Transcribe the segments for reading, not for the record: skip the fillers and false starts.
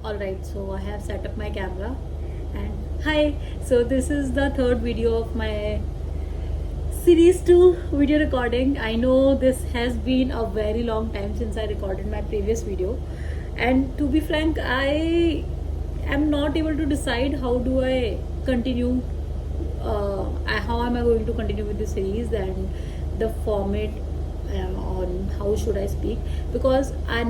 Alright, so I have set up my camera and hi. So this is the third video of my series 2 video recording. I know this has been a very long time since I recorded my previous video, and to be frank, I am not able to decide how do I continue, how am I going to continue with the series and the format, on how should I speak, because I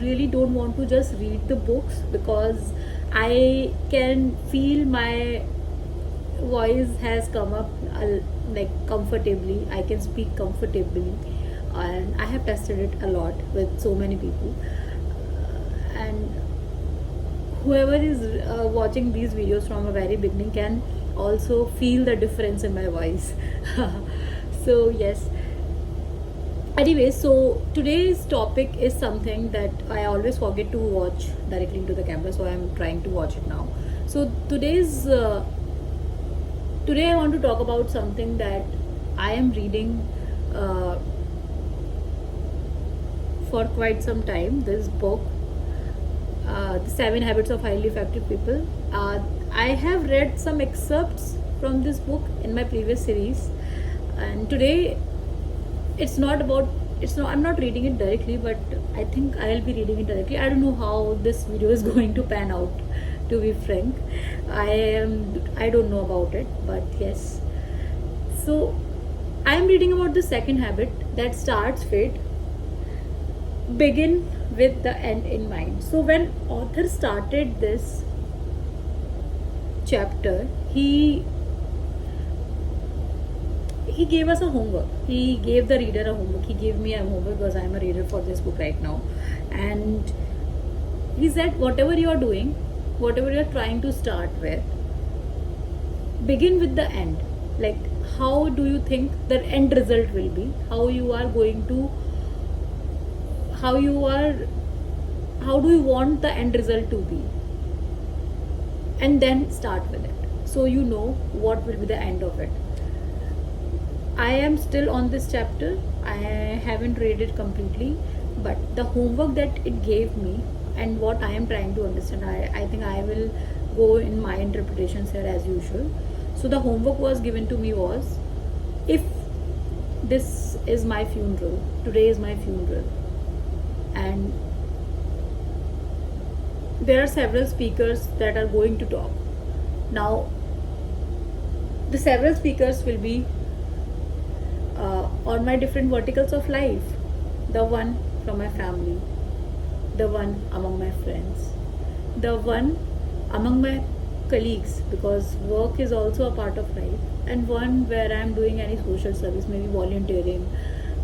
really don't want to just read the books, because I can feel my voice has come up like comfortably. I can speak comfortably, and I have tested it a lot with so many people. And whoever is watching these videos from a very beginning can also feel the difference in my voice. So yes, anyway, so today's topic is something that I always forget to watch directly into the camera, so I'm trying to watch it now. So today I want to talk about something that I am reading for quite some time. This book, The 7 Habits of Highly Effective People. I have read some excerpts from this book in my previous series, and today I'm not reading it directly, but I think I'll be reading it directly. I don't know how this video is going to pan out, to be frank. I don't know about it, but yes. So I'm reading about the second habit that starts with begin with the end in mind. So when author started this chapter, he gave us a homework. He gave the reader a homework. He gave me a homework because I'm a reader for this book right now. And he said, whatever you are doing, whatever you are trying to start with, begin with the end. Like, how do you think the end result will be? How do you want the end result to be? And then start with it, so you know what will be the end of it. I am still on this chapter. I haven't read it completely, but the homework that it gave me and what I am trying to understand, I think I will go in my interpretations here as usual. So the homework was given to me was, if this is my funeral, today is my funeral, and there are several speakers that are going to talk. Now, the several speakers will be on my different verticals of life. The one from my family, the one among my friends, the one among my colleagues, because work is also a part of life, and one where I am doing any social service, maybe volunteering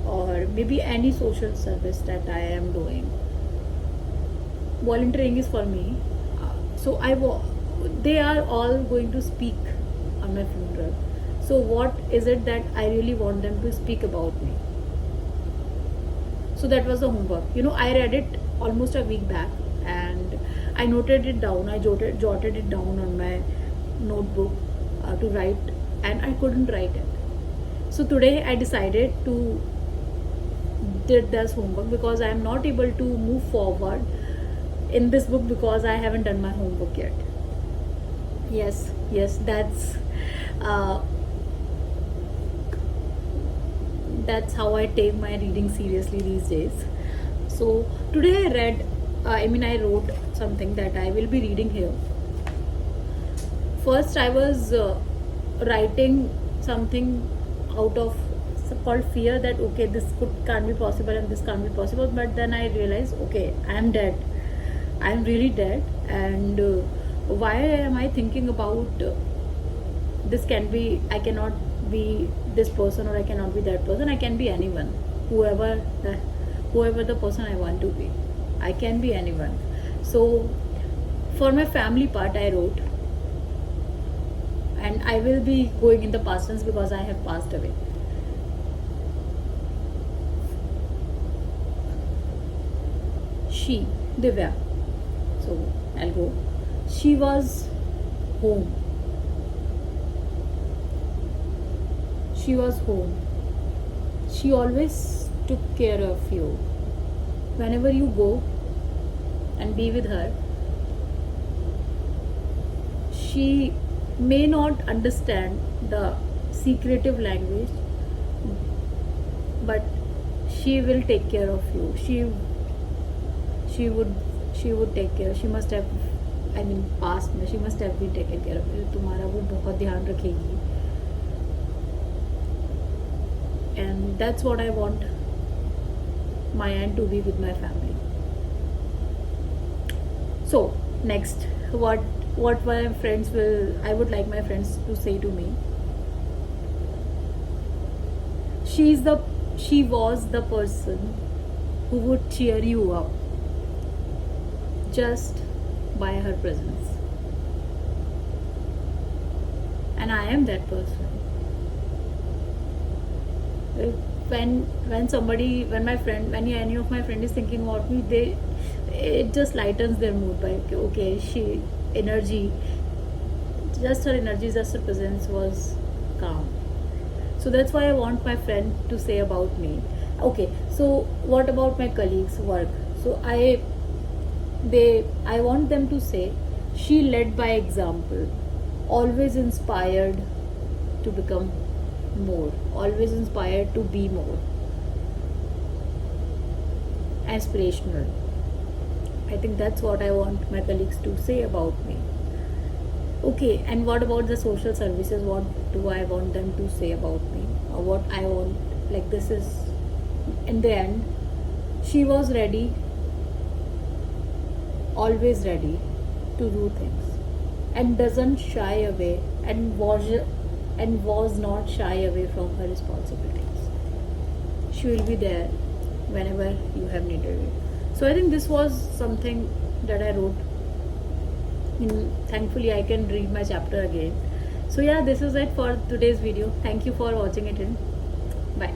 or maybe any social service that I am doing. Volunteering is for me. They are all going to speak on my funeral. So what is it that I really want them to speak about me? So that was the homework. I read it almost a week back, and I noted it down. I jotted it down on my notebook to write, and I couldn't write it. So today I decided to did this homework, because I am not able to move forward in this book because I haven't done my homework yet. Yes, that's how I take my reading seriously these days. So today I wrote something that I will be reading here. First, I was writing something out of called fear, that okay, this can't be possible and this can't be possible. But then I realized, okay, I am dead. I am really dead, and why am I thinking about this? I cannot be this person, or I cannot be that person. I can be anyone, whoever the person I want to be. I can be anyone. So for my family part, I wrote, and I will be going in the past tense because I have passed away. She, Divya. So I'll go. She was home. She was home. She always took care of you. Whenever you go and be with her, she may not understand the secretive language, but she will take care of you. She would take care. She must have, I mean past में she must have been taken care of. तुम्हारा वो बहुत ध्यान रखेगी. And that's what I want my aunt to be with my family. So next, what my friends will, I would like my friends to say to me. She was the person who would cheer you up just by her presence, and I am that person. When any of my friend is thinking about me, it just lightens their mood by okay, just her energy, just her presence was calm. So that's why I want my friend to say about me. Okay, so what about my colleagues' work? So I want them to say, she led by example, always inspired to become more, always inspired to be more, aspirational. I think that's what I want my colleagues to say about me. Okay, and what about the social services? What do I want them to say about me? Or what I want, like, this is, in the end, she was ready, always ready to do things, and doesn't shy away, and was not shy away from her responsibilities. She will be there whenever you have needed it. So I think this was something that I wrote. Thankfully I can read my chapter again. So yeah, this is it for today's video. Thank you for watching it, and bye.